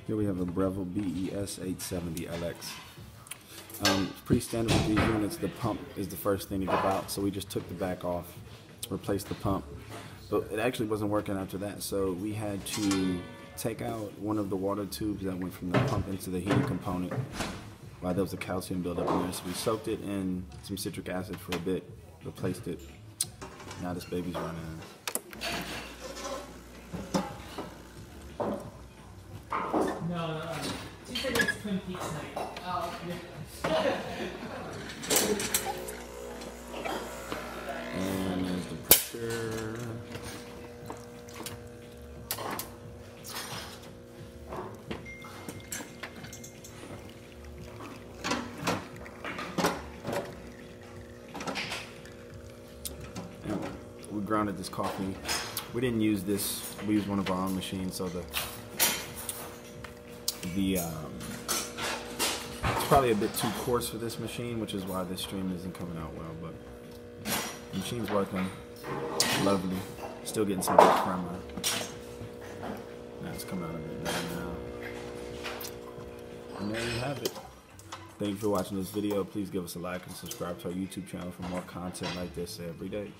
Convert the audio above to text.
Here we have a Breville BES870XL. Pretty standard with these units. The pump is the first thing to give out, so we just took the back off, replaced the pump, but it actually wasn't working after that, so we had to take out one of the water tubes that went from the pump into the heating component while there was a calcium buildup in there. So we soaked it in some citric acid for a bit, replaced it. Now this baby's running. No. She said it's Twin Peaks night. Oh, And there's the pressure. And we grounded this coffee. We didn't use this. We used one of our own machines, so it's probably a bit too coarse for this machine, which is why this stream isn't coming out well, but the machine's working lovely. Still getting some good crema. Now it's coming out a bit better now. And there you have it. Thank you for watching this video. Please give us a like and subscribe to our YouTube channel for more content like this every day.